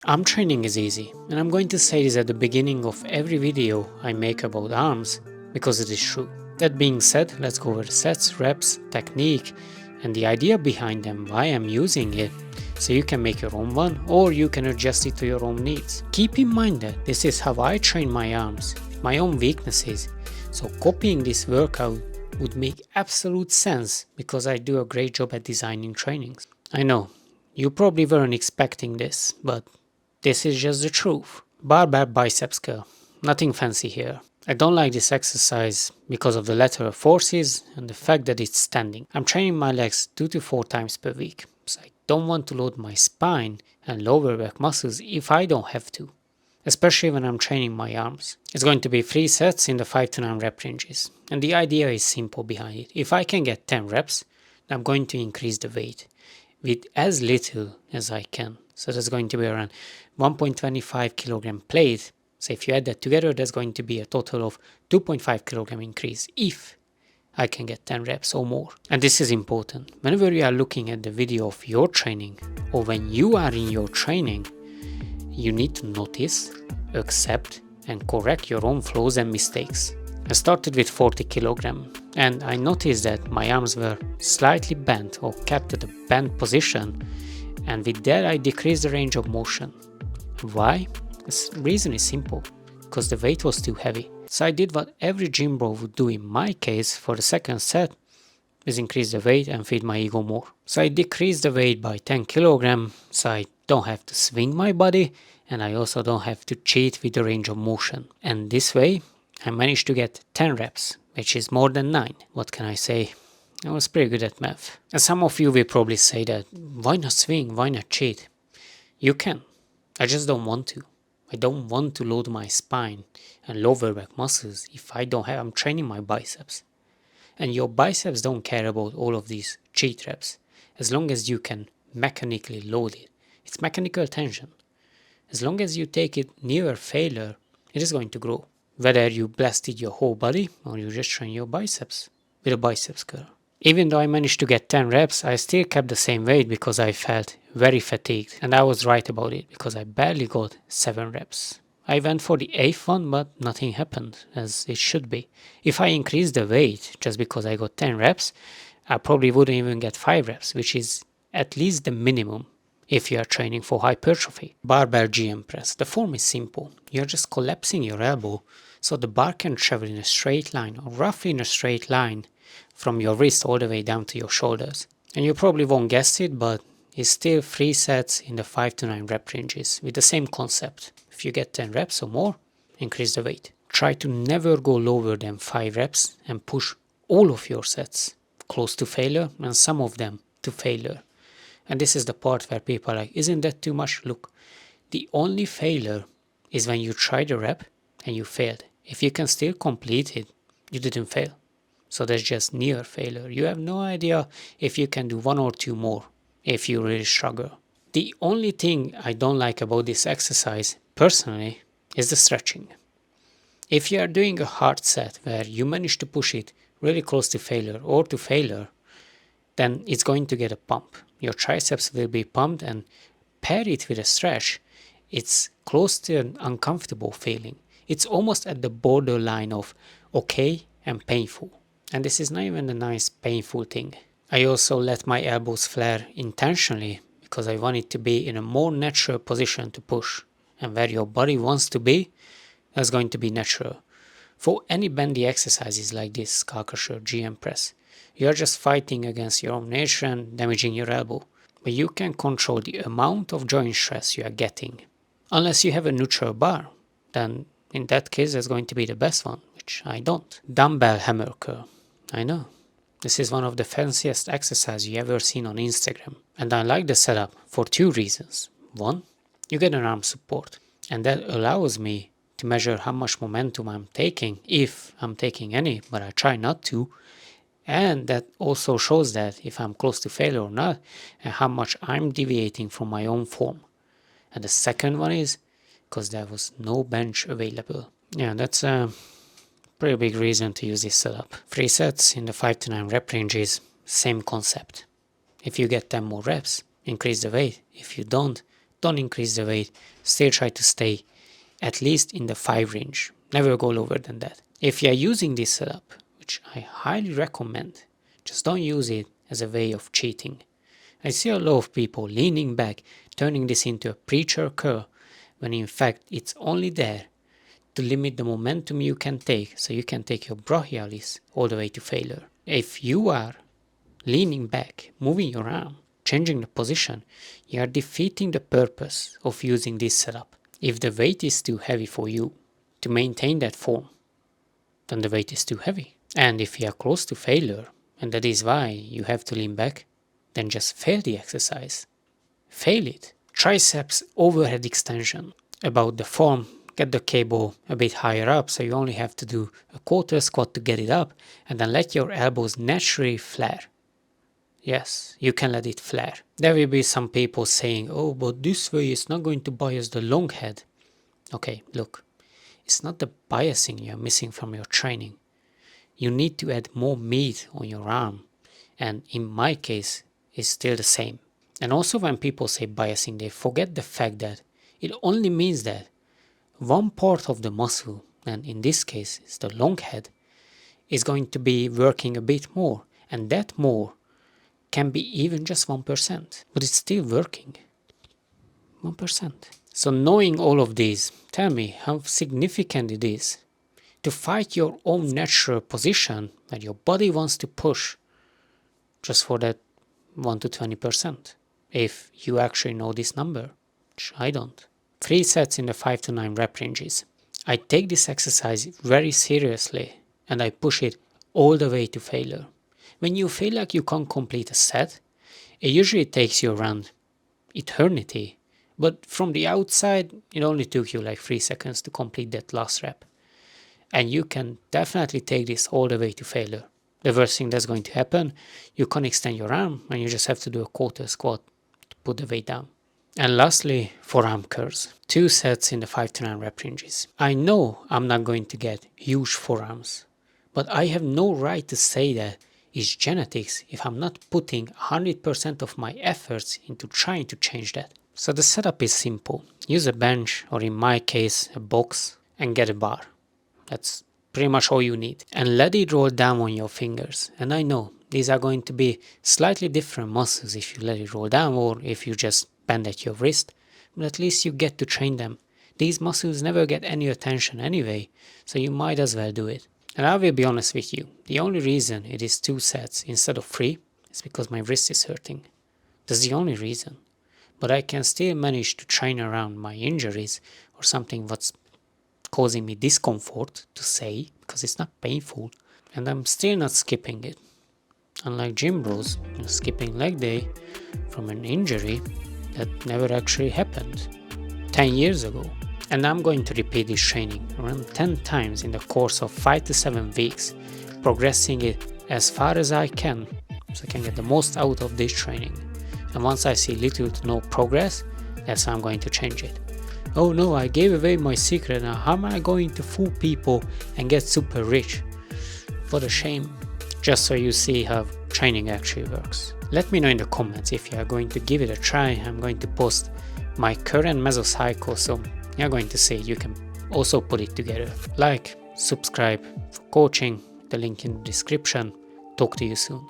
Arm training is easy, and I'm going to say this at the beginning of every video I make about arms because it is true. That being said, let's go over the sets, reps, technique, and the idea behind them, why I'm using it, so you can make your own one or you can adjust it to your own needs. Keep in mind that this is how I train my arms, with my own weaknesses, so copying this workout would make absolute sense because I do a great job at designing trainings. I know, you probably weren't expecting this, but this is just the truth. Barbell Biceps Curl. Nothing fancy here. I don't like this exercise because of the lateral forces and the fact that it's standing. I'm training my legs 2 to 4 times per week, so I don't want to load my spine and lower back muscles if I don't have to, especially when I'm training my arms. It's going to be 3 sets in the 5 to 9 rep ranges, and the idea is simple behind it. If I can get 10 reps, I'm going to increase the weight with as little as I can. So that's going to be around 1.25 kilogram plate. So if you add that together, that's going to be a total of 2.5 kilogram increase if I can get 10 reps or more. And this is important. Whenever you are looking at the video of your training or when you are in your training, you need to notice, accept, and correct your own flaws and mistakes. I started with 40 kg and I noticed that my arms were slightly bent or kept at a bent position, and with that I decreased the range of motion. Why? The reason is simple, because the weight was too heavy. So I did what every gym bro would do in my case for the second set, is increase the weight and feed my ego more. So I decreased the weight by 10 kg, so I don't have to swing my body and I also don't have to cheat with the range of motion. And this way I managed to get 10 reps, which is more than 9. What can I say? I was pretty good at math. And some of you will probably say that, why not swing, why not cheat? You can, I just don't want to. I don't want to load my spine and lower back muscles if I'm training my biceps. And your biceps don't care about all of these cheat reps, as long as you can mechanically load it. It's mechanical tension. As long as you take it near failure, it is going to grow. Whether you blasted your whole body or you just train your biceps with a biceps curl. Even though I managed to get 10 reps, I still kept the same weight because I felt very fatigued. And I was right about it because I barely got 7 reps. I went for the 8th one, but nothing happened, as it should be. If I increased the weight just because I got 10 reps, I probably wouldn't even get 5 reps, which is at least the minimum if you are training for hypertrophy. Barbell GM press. The form is simple. You're just collapsing your elbow so the bar can travel in a straight line, or roughly in a straight line, from your wrist all the way down to your shoulders. And you probably won't guess it, but it's still 3 sets in the 5 to 9 rep ranges with the same concept. If you get 10 reps or more, increase the weight. Try to never go lower than 5 reps and push all of your sets close to failure and some of them to failure. And this is the part where people are like, isn't that too much? Look, the only failure is when you try the rep and you failed. If you can still complete it, you didn't fail. So that's just near failure. You have no idea if you can do 1 or 2 more if you really struggle. The only thing I don't like about this exercise, personally, is the stretching. If you are doing a hard set where you manage to push it really close to failure or to failure, then it's going to get a pump. Your triceps will be pumped, and pair it with a stretch, it's close to an uncomfortable feeling. It's almost at the borderline of okay and painful. And this is not even a nice painful thing. I also let my elbows flare intentionally because I want it to be in a more natural position to push. And where your body wants to be, that's going to be natural. For any bendy exercises like this, skull crusher, GM press, you are just fighting against your own nature and damaging your elbow. But you can control the amount of joint stress you are getting. Unless you have a neutral bar, then in that case that's going to be the best one, which I don't. Dumbbell hammer curl. I know. This is one of the fanciest exercises you ever seen on Instagram. And I like the setup for 2 reasons. One, you get an arm support. And that allows me to measure how much momentum I'm taking, if I'm taking any, but I try not to. And that also shows that if I'm close to failure or not, and how much I'm deviating from my own form. And the second one is because there was no bench available. Yeah, that's a pretty big reason to use this setup. 3 sets in the 5 to 9 rep ranges, same concept. If you get 10 more reps, increase the weight. If you don't, don't increase the weight, still try to stay at least in the 5 range. Never go lower than that. If you are using this setup, which I highly recommend, just don't use it as a way of cheating. I see a lot of people leaning back, turning this into a preacher curl, when in fact it's only there to limit the momentum you can take, so you can take your brachialis all the way to failure. If you are leaning back, moving your arm, changing the position, you are defeating the purpose of using this setup. If the weight is too heavy for you to maintain that form, then the weight is too heavy. And if you are close to failure, and that is why you have to lean back, then just fail the exercise. Fail it. Triceps overhead extension. About the form, get the cable a bit higher up, so you only have to do a quarter squat to get it up, and then let your elbows naturally flare. Yes, you can let it flare. There will be some people saying, oh, but this way is not going to bias the long head. Okay, look, it's not the biasing you're missing from your training. You need to add more meat on your arm, and in my case, it's still the same. And also when people say biasing, they forget the fact that it only means that one part of the muscle, and in this case it's the long head, is going to be working a bit more, and that more can be even just 1%, but it's still working. 1%. So knowing all of these, tell me how significant it is to fight your own natural position that your body wants to push just for that 1 to 20%, if you actually know this number, which I don't. 3 sets in the 5 to 9 rep ranges. I take this exercise very seriously and I push it all the way to failure. When you feel like you can't complete a set, it usually takes you around eternity, but from the outside it only took you like 3 seconds to complete that last rep. And you can definitely take this all the way to failure. The worst thing that's going to happen, you can't extend your arm and you just have to do a quarter squat to put the weight down. And lastly, forearm curls. 2 sets in the 5 to 9 rep ranges. I know I'm not going to get huge forearms, but I have no right to say that it's genetics if I'm not putting 100% of my efforts into trying to change that. So the setup is simple. Use a bench, or in my case, a box, and get a bar. That's pretty much all you need. And let it roll down on your fingers. And I know these are going to be slightly different muscles if you let it roll down or if you just bend at your wrist, but at least you get to train them. These muscles never get any attention anyway, so you might as well do it. And I will be honest with you, the only reason it is 2 sets instead of 3 is because my wrist is hurting. That's the only reason. But I can still manage to train around my injuries or something what's causing me discomfort to say, because it's not painful, and I'm still not skipping it. Unlike gym bros, skipping leg day from an injury that never actually happened 10 years ago. And I'm going to repeat this training around 10 times in the course of 5 to 7 weeks, progressing it as far as I can so I can get the most out of this training. And once I see little to no progress, that's how I'm going to change it. Oh no, I gave away my secret, now how am I going to fool people and get super rich? What a shame. Just so you see how training actually works. Let me know in the comments if you are going to give it a try. I'm going to post my current mesocycle, so you're going to see you can also put it together. Like, subscribe for coaching, the link in the description. Talk to you soon.